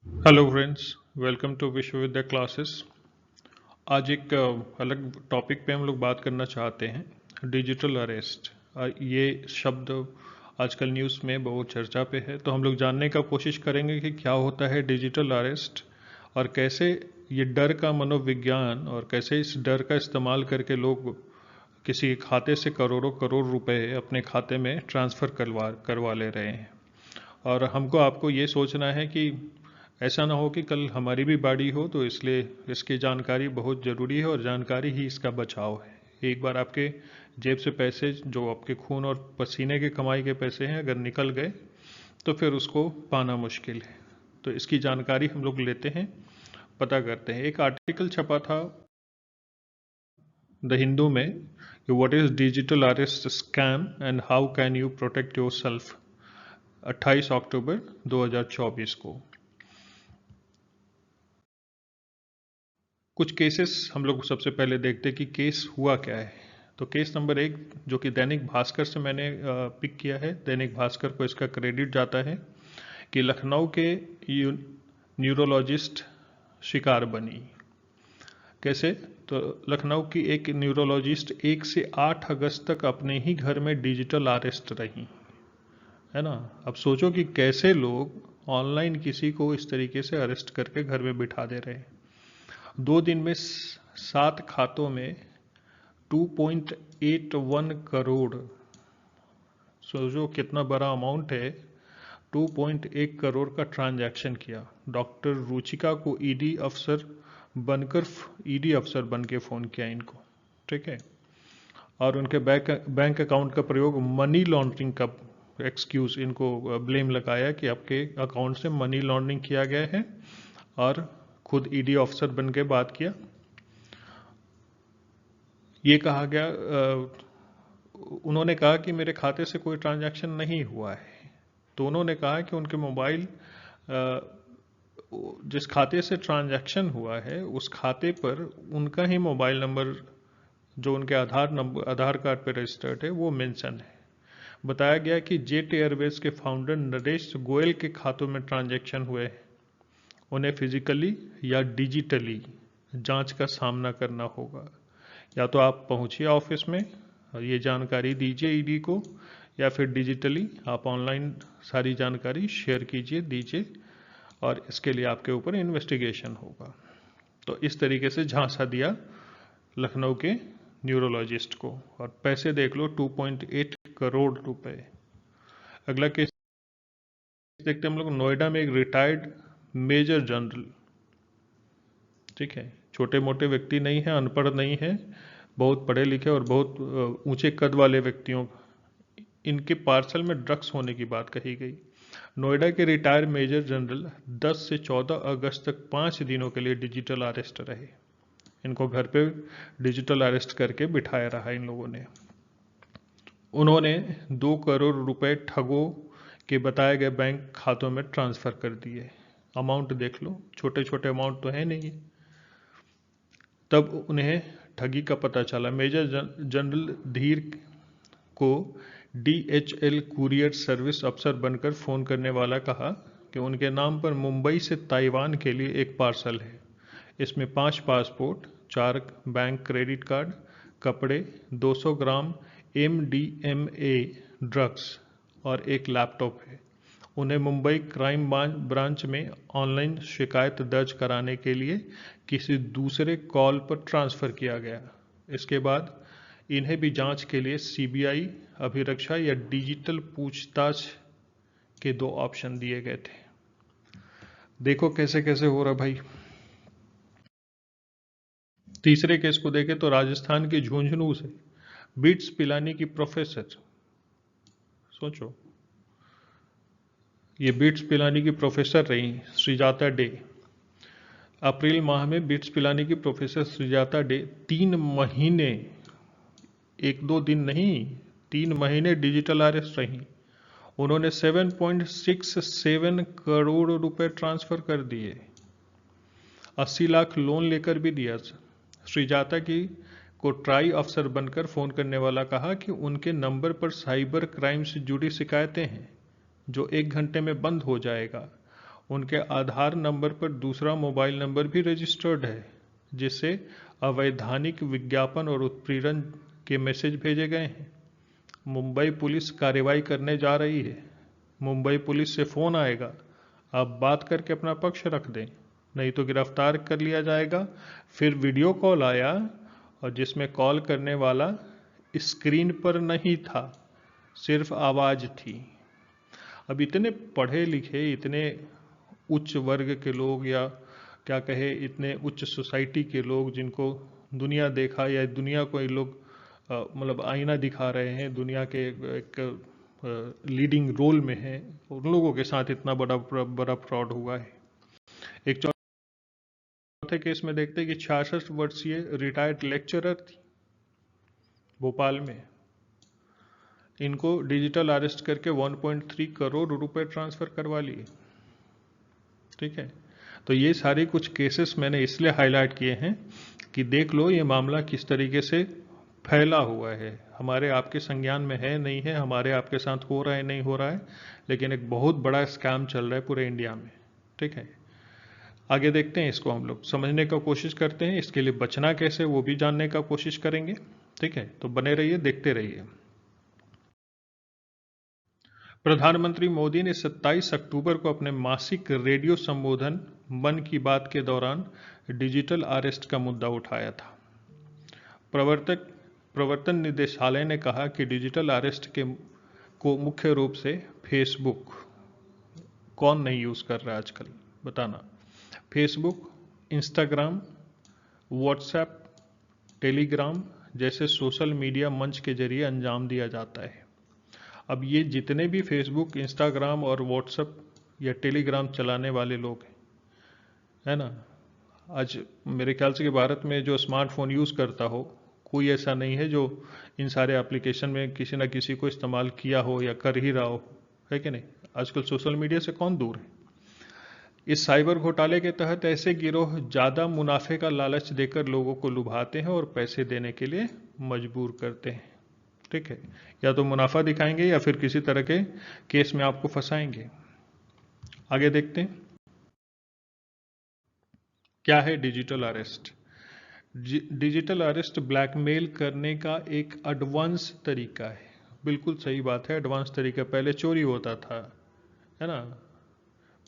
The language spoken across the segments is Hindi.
Hello friends, welcome to Vishwavidya classes. आज एक अलग टॉपिक पे हम लोग बात करना चाहते हैं, डिजिटल अरेस्ट। ये शब्द आजकल न्यूज़ में बहुत चर्चा पे है, तो हम लोग जानने का कोशिश करेंगे कि क्या होता है डिजिटल अरेस्ट और कैसे ये डर का मनोविज्ञान और कैसे इस डर का इस्तेमाल करके लोग किसी खाते से करोड़ों करोड़ रुपए अपने खाते में ट्रांसफ़र करवा ले रहे हैं। और हमको आपको ये सोचना है कि ऐसा ना हो कि कल हमारी भी बारी हो, तो इसलिए इसकी जानकारी बहुत ज़रूरी है और जानकारी ही इसका बचाव है। एक बार आपके जेब से पैसे जो आपके खून और पसीने के कमाई के पैसे हैं अगर निकल गए तो फिर उसको पाना मुश्किल है। तो इसकी जानकारी हम लोग लेते हैं, पता करते हैं। एक आर्टिकल छपा था द हिंदू में कि what is digital arrest scam and how can you protect your self, 28 अक्टूबर 2024 को। कुछ केसेस हम लोग सबसे पहले देखते हैं कि केस हुआ क्या है। तो केस नंबर 1 जो कि दैनिक भास्कर से मैंने पिक किया है, दैनिक भास्कर को इसका क्रेडिट जाता है कि लखनऊ के न्यूरोलॉजिस्ट शिकार बनी। कैसे? तो लखनऊ की एक न्यूरोलॉजिस्ट 1 से 8 अगस्त तक अपने ही घर में डिजिटल अरेस्ट रही, है ना। अब सोचो कि कैसे लोग ऑनलाइन किसी को इस तरीके से अरेस्ट करके घर में बिठा दे रहे हैं। 2 दिन में 7 खातों में 2.81 करोड़, सोचो कितना बड़ा अमाउंट है। 2.1 करोड़ का ट्रांजैक्शन किया। डॉक्टर रुचिका को ईडी अफसर बन के फ़ोन किया इनको, ठीक है। और उनके बैंक अकाउंट का प्रयोग मनी लॉन्ड्रिंग का एक्सक्यूज़ इनको ब्लेम लगाया कि आपके अकाउंट से मनी लॉन्ड्रिंग किया गया है, और खुद ईडी ऑफिसर बन के बात किया। ये कहा गया, उन्होंने कहा कि मेरे खाते से कोई ट्रांजैक्शन नहीं हुआ है। तो उन्होंने कहा कि उनके मोबाइल, जिस खाते से ट्रांजैक्शन हुआ है उस खाते पर उनका ही मोबाइल नंबर जो उनके आधार कार्ड पर रजिस्टर्ड है वो मेंशन है। बताया गया कि जेट एयरवेज के फाउंडर नरेश गोयल के खातों में ट्रांजैक्शन हुए हैं। उन्हें फिजिकली या डिजिटली जांच का सामना करना होगा। या तो आप पहुंचिए ऑफिस में और ये जानकारी दीजिए ईडी को, या फिर डिजिटली आप ऑनलाइन सारी जानकारी शेयर कीजिए, दीजिए, और इसके लिए आपके ऊपर इन्वेस्टिगेशन होगा। तो इस तरीके से झांसा दिया लखनऊ के न्यूरोलॉजिस्ट को, और पैसे देख लो 2.8 करोड़ रुपए। अगला केस देखते हैं हम लोग। नोएडा में एक रिटायर्ड मेजर जनरल, ठीक है, छोटे मोटे व्यक्ति नहीं है, अनपढ़ नहीं है, बहुत पढ़े लिखे और बहुत ऊंचे कद वाले व्यक्तियों, इनके पार्सल में ड्रग्स होने की बात कही गई। नोएडा के रिटायर्ड मेजर जनरल 10 से 14 अगस्त तक 5 दिनों के लिए डिजिटल अरेस्ट रहे। इनको घर पे डिजिटल अरेस्ट करके बिठाया रहा इन लोगों ने। उन्होंने 2 करोड़ रुपए ठगों के बताए गए बैंक खातों में ट्रांसफर कर दिए। अमाउंट देख लो, छोटे छोटे अमाउंट तो है नहीं। तब उन्हें ठगी का पता चला। मेजर जनरल धीर को डीएचएल कुरियर सर्विस अफसर बनकर फ़ोन करने वाला कहा कि उनके नाम पर मुंबई से ताइवान के लिए एक पार्सल है। इसमें 5 पासपोर्ट, 4 बैंक क्रेडिट कार्ड, कपड़े, 200 ग्राम एमडीएमए ड्रग्स और एक लैपटॉप है। उन्हें मुंबई क्राइम ब्रांच में ऑनलाइन शिकायत दर्ज कराने के लिए किसी दूसरे कॉल पर ट्रांसफ़र किया गया। इसके बाद इन्हें भी जांच के लिए सीबीआई, अभिरक्षा या डिजिटल पूछताछ के 2 ऑप्शन दिए गए थे। देखो कैसे कैसे हो रहा भाई। तीसरे केस को देखें तो राजस्थान के झुंझुनू से बीट्स पिलानी की प्रोफेसर, सोचो, ये बीट्स पिलानी की प्रोफेसर रही श्रीजाता डे। अप्रैल माह में बीट्स पिलानी की प्रोफेसर श्रीजाता डे 3 महीने, 1-2 दिन नहीं, 3 महीने डिजिटल अरेस्ट रही। उन्होंने 7.67 करोड़ रुपए ट्रांसफर कर दिए। 80 लाख लोन लेकर भी दिया। श्रीजाता की को ट्राई अफसर बनकर फ़ोन करने वाला कहा कि उनके नंबर पर साइबर क्राइम से जुड़ी शिकायतें हैं जो 1 घंटे में बंद हो जाएगा। उनके आधार नंबर पर दूसरा मोबाइल नंबर भी रजिस्टर्ड है, जिससे अवैधानिक विज्ञापन और उत्पीड़न के मैसेज भेजे गए हैं। मुंबई पुलिस कार्रवाई करने जा रही है। मुंबई पुलिस से फोन आएगा, आप बात करके अपना पक्ष रख दें, नहीं तो गिरफ्तार कर लिया जाएगा। फिर वीडियो कॉल आया और जिसमें कॉल करने वाला स्क्रीन पर नहीं था, सिर्फ आवाज थी। अब इतने पढ़े लिखे, इतने उच्च वर्ग के लोग, या क्या कहे इतने उच्च सोसाइटी के लोग, जिनको दुनिया देखा या दुनिया को ये लोग मतलब आईना दिखा रहे हैं, दुनिया के एक लीडिंग रोल में हैं, उन लोगों के साथ इतना बड़ा फ्रॉड हुआ है। एक चौथे केस में देखते हैं कि 66 वर्षीय रिटायर्ड लेक्चरर थी भोपाल में। इनको डिजिटल अरेस्ट करके 1.3 करोड़ रुपए ट्रांसफर करवा लिए। ठीक है, तो ये सारे कुछ केसेस मैंने इसलिए हाईलाइट किए हैं कि देख लो ये मामला किस तरीके से फैला हुआ है। हमारे आपके संज्ञान में है नहीं है, हमारे आपके साथ हो रहा है नहीं हो रहा है, लेकिन एक बहुत बड़ा स्कैम चल रहा है पूरे इंडिया में। ठीक है, आगे देखते हैं, इसको हम लोग समझने का कोशिश करते हैं, इसके लिए बचना कैसे वो भी जानने का कोशिश करेंगे। ठीक है, तो बने रहिए, देखते रहिए। प्रधानमंत्री मोदी ने 27 अक्टूबर को अपने मासिक रेडियो संबोधन मन की बात के दौरान डिजिटल अरेस्ट का मुद्दा उठाया था। प्रवर्तन निदेशालय ने कहा कि डिजिटल अरेस्ट को मुख्य रूप से फेसबुक, कौन नहीं यूज कर रहा है आजकल बताना, फेसबुक, इंस्टाग्राम, व्हाट्सएप, टेलीग्राम जैसे सोशल मीडिया मंच के जरिए अंजाम दिया जाता है। अब ये जितने भी फेसबुक, इंस्टाग्राम और व्हाट्सएप या टेलीग्राम चलाने वाले लोग हैं, है ना, आज मेरे ख्याल से कि भारत में जो स्मार्टफोन यूज़ करता हो, कोई ऐसा नहीं है जो इन सारे एप्लीकेशन में किसी ना किसी को इस्तेमाल किया हो या कर ही रहा हो, है कि नहीं। आजकल सोशल मीडिया से कौन दूर है। इस साइबर घोटाले के तहत ऐसे गिरोह ज़्यादा मुनाफे का लालच देकर लोगों को लुभाते हैं और पैसे देने के लिए मजबूर करते हैं। ठीक है, या तो मुनाफा दिखाएंगे या फिर किसी तरह के केस में आपको फंसाएंगे। आगे देखते हैं क्या है digital arrest. Digital arrest blackmail करने का एक एडवांस तरीका है। बिल्कुल सही बात है, एडवांस तरीका। पहले चोरी होता था, है ना,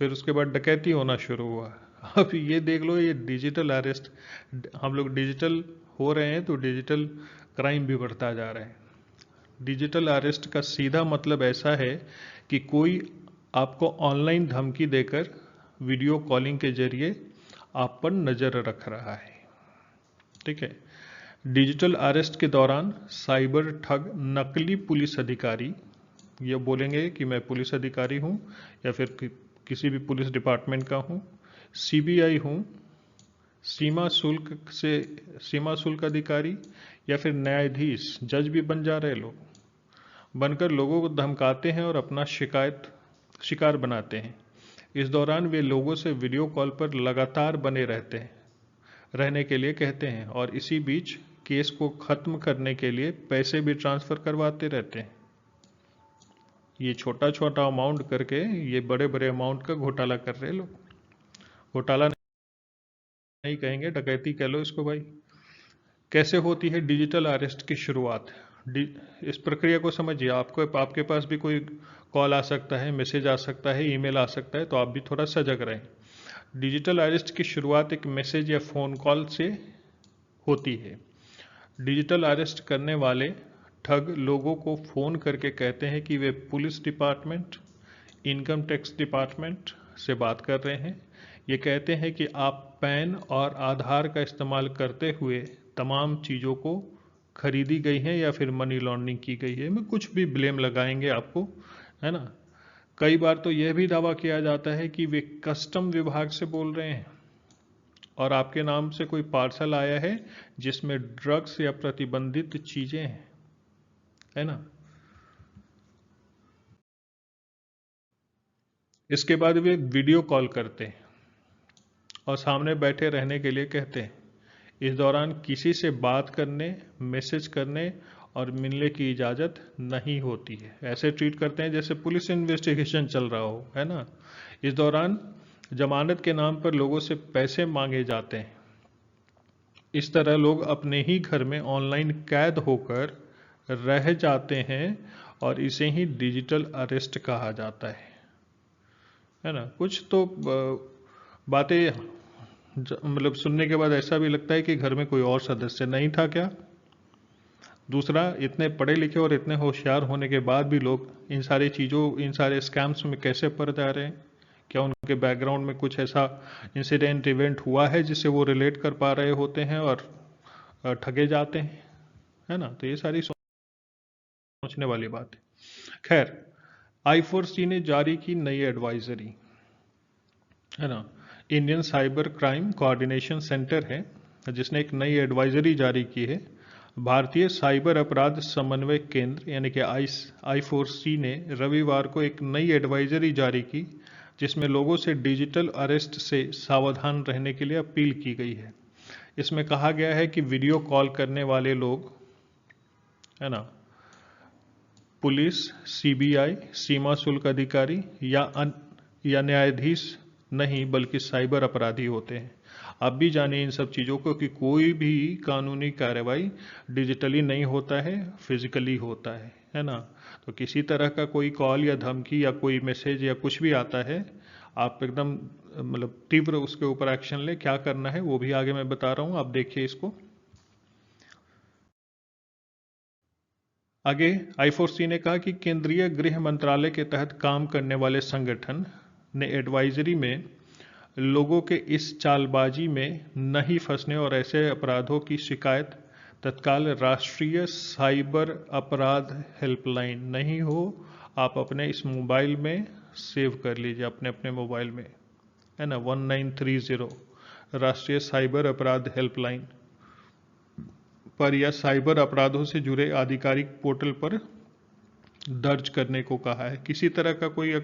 फिर उसके बाद डकैती होना शुरू हुआ। अब ये देख लो, ये डिजिटल अरेस्ट, हम लोग डिजिटल हो रहे हैं तो डिजिटल क्राइम भी बढ़ता जा रहा है। डिजिटल अरेस्ट का सीधा मतलब ऐसा है कि कोई आपको ऑनलाइन धमकी देकर वीडियो कॉलिंग के जरिए आप पर नजर रख रहा है। ठीक है, डिजिटल अरेस्ट के दौरान साइबर ठग नकली पुलिस अधिकारी ये बोलेंगे कि मैं पुलिस अधिकारी हूं, या फिर किसी भी पुलिस डिपार्टमेंट का हूं, सीबीआई हूं, सीमा शुल्क अधिकारी, या फिर न्यायाधीश, जज भी बन जा रहे लोग, बनकर लोगों को धमकाते हैं और अपना शिकार बनाते हैं। इस दौरान वे लोगों से वीडियो कॉल पर लगातार बने रहने के लिए कहते हैं, और इसी बीच केस को खत्म करने के लिए पैसे भी ट्रांसफर करवाते रहते हैं। ये छोटा छोटा अमाउंट करके ये बड़े बड़े अमाउंट का घोटाला कर रहे लोग। घोटाला नहीं कहेंगे, डकैती कह लो इसको भाई। कैसे होती है डिजिटल अरेस्ट की शुरुआत। इस प्रक्रिया को समझिए। आपके पास भी कोई कॉल आ सकता है, मैसेज आ सकता है, ईमेल आ सकता है, तो आप भी थोड़ा सजग रहें। डिजिटल अरेस्ट की शुरुआत एक मैसेज या फ़ोन कॉल से होती है। डिजिटल अरेस्ट करने वाले ठग लोगों को फ़ोन करके कहते हैं कि वे police department, income tax department से बात कर रहे हैं। ये कहते हैं कि आप पैन और आधार का इस्तेमाल करते हुए तमाम चीज़ों को खरीदी गई हैं या फिर मनी लॉन्ड्रिंग की गई है। मैं कुछ भी ब्लेम लगाएंगे आपको, है ना। कई बार तो यह भी दावा किया जाता है कि वे कस्टम विभाग से बोल रहे हैं और आपके नाम से कोई पार्सल आया है जिसमें ड्रग्स या प्रतिबंधित चीजें हैं, है ना। इसके बाद वे वीडियो कॉल करते हैं और सामने बैठे रहने के लिए कहते हैं। इस दौरान किसी से बात करने, मैसेज करने और मिलने की इजाज़त नहीं होती है। ऐसे ट्रीट करते हैं जैसे पुलिस इन्वेस्टिगेशन चल रहा हो, है ना। इस दौरान जमानत के नाम पर लोगों से पैसे मांगे जाते हैं। इस तरह लोग अपने ही घर में ऑनलाइन कैद होकर रह जाते हैं और इसे ही डिजिटल अरेस्ट कहा जाता है ना। कुछ तो बातें मतलब सुनने के बाद ऐसा भी लगता है कि घर में कोई और सदस्य नहीं था क्या। दूसरा, इतने पढ़े लिखे और इतने होशियार होने के बाद भी लोग इन सारी चीज़ों, इन सारे स्कैम्स में कैसे पड़ जा रहे हैं। क्या उनके बैकग्राउंड में कुछ ऐसा इंसिडेंट इवेंट हुआ है जिससे वो रिलेट कर पा रहे होते हैं और ठगे जाते हैं, है ना। तो ये सारी सोचने वाली बात है। खैर, I4C ने जारी की नई एडवाइजरी, है ना। Indian cyber crime coordination centre है जिसने एक नई एडवाइजरी जारी की है। भारतीय साइबर अपराध समन्वय केंद्र यानी कि I4C ने रविवार को एक नई एडवाइजरी जारी की जिसमें लोगों से डिजिटल अरेस्ट से सावधान रहने के लिए अपील की गई है। इसमें कहा गया है कि वीडियो कॉल करने वाले लोग, है ना, पुलिस, सीबीआई, सीमा शुल्क अधिकारी या न्यायाधीश नहीं बल्कि साइबर अपराधी होते हैं। आप भी जानिए इन सब चीज़ों को कि कोई भी कानूनी कार्रवाई डिजिटली नहीं होता है, फिजिकली होता है ना। तो किसी तरह का कोई कॉल या धमकी या कोई मैसेज या कुछ भी आता है, आप एकदम मतलब तीव्र उसके ऊपर एक्शन ले। क्या करना है वो भी आगे मैं बता रहा हूँ, आप देखिए इसको आगे। I4C ने कहा कि केंद्रीय गृह मंत्रालय के तहत काम करने वाले संगठन ने एडवाइजरी में लोगों के इस चालबाजी में नहीं फंसने और ऐसे अपराधों की शिकायत तत्काल राष्ट्रीय साइबर अपराध हेल्पलाइन नहीं हो, आप अपने इस मोबाइल में सेव कर लीजिए, अपने अपने मोबाइल में, है ना, 1930 राष्ट्रीय साइबर अपराध हेल्पलाइन पर या साइबर अपराधों से जुड़े आधिकारिक पोर्टल पर दर्ज करने को कहा है। किसी तरह का कोई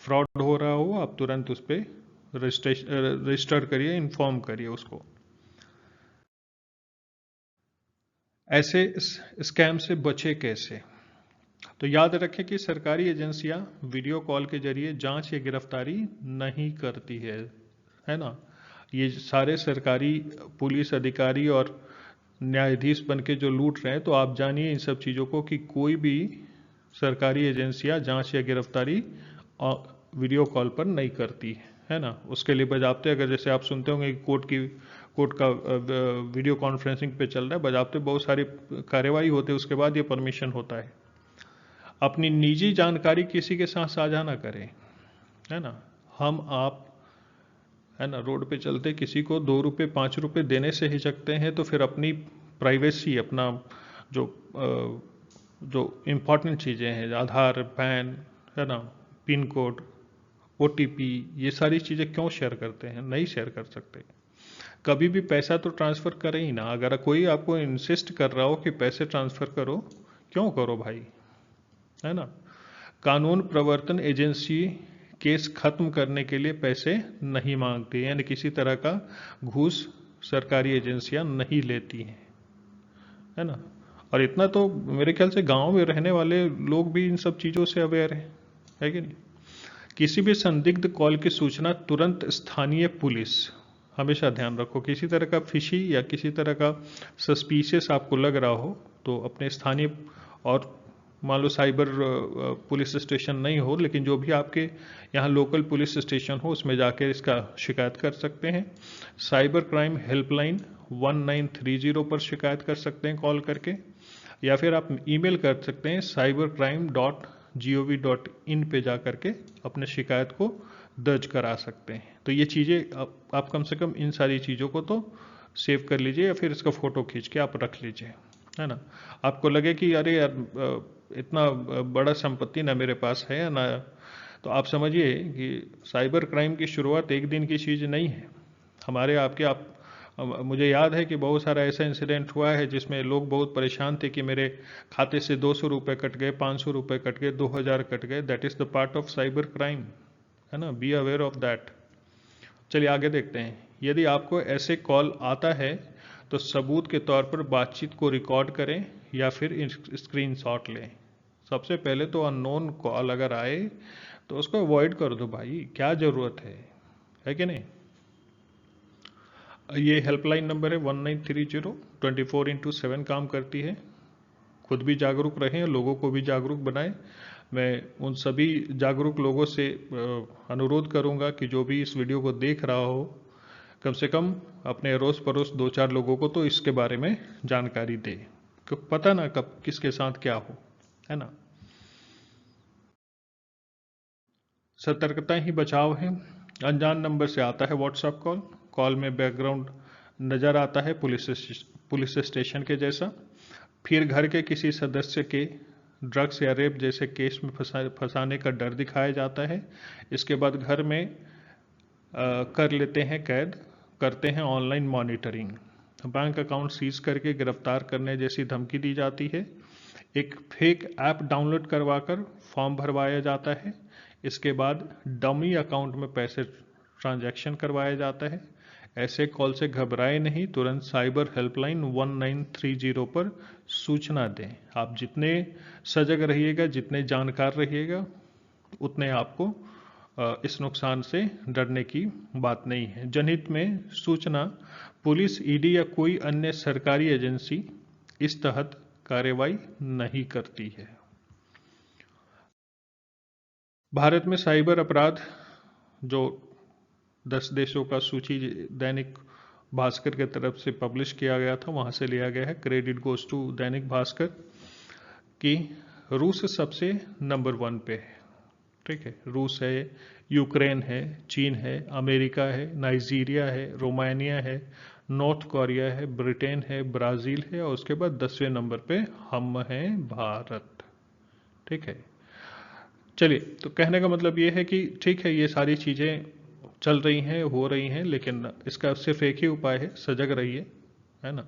फ्रॉड हो रहा हो, आप तुरंत उस पर रजिस्टर करिए, इन्फॉर्म करिए उसको। ऐसे स्कैम से बचे कैसे? तो याद रखें कि सरकारी एजेंसियां वीडियो कॉल के जरिए जांच या गिरफ्तारी नहीं करती है ना। ये सारे सरकारी पुलिस अधिकारी और न्यायाधीश बन के जो लूट रहे हैं, तो आप जानिए इन सब चीज़ों को कि कोई भी सरकारी एजेंसियां जांच या गिरफ्तारी वीडियो कॉल पर नहीं करती है ना। उसके लिए बजाबते, अगर जैसे आप सुनते होंगे कि कोर्ट का वीडियो कॉन्फ्रेंसिंग पे चल रहा है, बजाबते बहुत सारी कार्यवाही होते हैं, उसके बाद ये परमिशन होता है। अपनी निजी जानकारी किसी के साथ साझा ना करें, है ना। हम आप, है ना, रोड पे चलते किसी को 2 रुपये 5 रुपये देने से हिचकते हैं, तो फिर अपनी प्राइवेसी, अपना जो जो इम्पोर्टेंट चीज़ें हैं, आधार, पैन, है ना, पिन कोड, OTP, ये सारी चीज़ें क्यों शेयर करते हैं? नहीं शेयर कर सकते। कभी भी पैसा तो ट्रांसफ़र करें ही ना। अगर कोई आपको इंसिस्ट कर रहा हो कि पैसे ट्रांसफ़र करो, क्यों करो भाई, है ना। कानून प्रवर्तन एजेंसी केस खत्म करने के लिए पैसे नहीं मांगती, यानी किसी तरह का घूस सरकारी एजेंसियां नहीं लेती हैं, है ना। और इतना तो मेरे ख्याल से गांव में रहने वाले लोग भी इन सब चीज़ों से अवेयर है कि नहीं। किसी भी संदिग्ध कॉल की सूचना तुरंत स्थानीय पुलिस, हमेशा ध्यान रखो, किसी तरह का फिशी या किसी तरह का सस्पिशियस आपको लग रहा हो तो अपने स्थानीय, और मान लो साइबर पुलिस स्टेशन नहीं हो, लेकिन जो भी आपके यहाँ लोकल पुलिस स्टेशन हो उसमें जाकर इसका शिकायत कर सकते हैं। साइबर क्राइम हेल्पलाइन 1930 पर शिकायत कर सकते हैं कॉल करके, या फिर आप ईमेल कर सकते हैं cybercrime.gov.in पे जा करके अपने शिकायत को दर्ज करा सकते हैं। तो ये चीज़ें आप कम से कम इन सारी चीज़ों को तो सेव कर लीजिए, या फिर इसका फ़ोटो खींच के आप रख लीजिए, है ना। आपको लगे कि अरे यार इतना बड़ा संपत्ति ना मेरे पास है ना, तो आप समझिए कि साइबर क्राइम की शुरुआत एक दिन की चीज़ नहीं है। हमारे आपके मुझे याद है कि बहुत सारा ऐसा इंसिडेंट हुआ है जिसमें लोग बहुत परेशान थे कि मेरे खाते से 200 रुपये कट गए, 500 रुपये कट गए, 2000 कट गए। That is the part of cyber crime, है ना। Be aware of that. चलिए आगे देखते हैं। यदि आपको ऐसे कॉल आता है तो सबूत के तौर पर बातचीत को रिकॉर्ड करें या फिर स्क्रीनशॉट लें। सबसे पहले तो अननोन कॉल अगर आए तो उसको अवॉइड कर दो भाई, क्या ज़रूरत है है कि नहीं? ये हेल्पलाइन नंबर है 1930, 24/7 काम करती है। खुद भी जागरूक रहें और लोगों को भी जागरूक बनाएं। मैं उन सभी जागरूक लोगों से अनुरोध करूंगा कि जो भी इस वीडियो को देख रहा हो, कम से कम अपने अड़ोस पड़ोस 2-4 लोगों को तो इसके बारे में जानकारी दे, क्योंकि पता ना कब किसके साथ क्या हो, है ना। सतर्कता ही बचाव है। अनजान नंबर से आता है व्हाट्सएप कॉल। कॉल में बैकग्राउंड नज़र आता है पुलिस स्टेशन के जैसा। फिर घर के किसी सदस्य के ड्रग्स या रेप जैसे केस में फंसाने का डर दिखाया जाता है। इसके बाद घर में कर लेते हैं कैद, करते हैं online monitoring, bank account seize करके गिरफ्तार करने जैसी धमकी दी जाती है। एक फेक ऐप डाउनलोड करवाकर फॉर्म भरवाया जाता है। इसके बाद डमी अकाउंट में पैसे ट्रांजैक्शन करवाया जाता है। ऐसे कॉल से घबराए नहीं, तुरंत साइबर हेल्पलाइन 1930 पर सूचना दें। आप जितने सजग रहिएगा, जितने जानकार रहिएगा, उतने आपको इस नुकसान से डरने की बात नहीं है। जनहित में सूचना पुलिस, ईडी या कोई अन्य सरकारी एजेंसी इस तहत कार्रवाई नहीं करती है। भारत में साइबर अपराध जो 10 देशों का सूची दैनिक भास्कर के तरफ से पब्लिश किया गया था, वहां से लिया गया है। Credit goes to Dainik Bhaskar कि रूस सबसे नंबर 1 पे है। ठीक है, रूस है, यूक्रेन है, चीन है, अमेरिका है, नाइजीरिया है, रोमानिया है, नॉर्थ कोरिया है, ब्रिटेन है, ब्राज़ील है, और उसके बाद 10वें नंबर पे हम हैं, भारत। ठीक है, चलिए, तो कहने का मतलब ये है कि ठीक है, ये सारी चीज़ें चल रही हैं, हो रही हैं, लेकिन इसका सिर्फ एक ही उपाय है, सजग रहिए, है ना,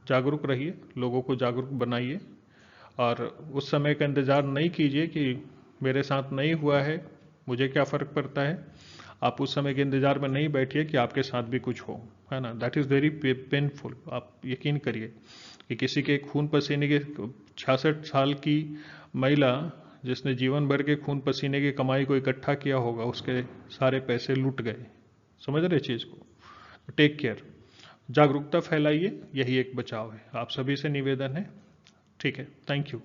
जागरूक रहिए, लोगों को जागरूक बनाइए, और उस समय का इंतज़ार नहीं कीजिए कि मेरे साथ नहीं हुआ है, मुझे क्या फ़र्क पड़ता है। आप उस समय के इंतज़ार में नहीं बैठिए कि आपके साथ भी कुछ हो, है ना। That is very painful. आप यकीन करिए कि किसी के खून पसीने के 66 साल की महिला जिसने जीवन भर के खून पसीने की कमाई को इकट्ठा किया होगा, उसके सारे पैसे लूट गए। समझ रहे चीज़ को? टेक केयर, जागरूकता फैलाइए, यही एक बचाव है। आप सभी से निवेदन है। ठीक है, थैंक यू।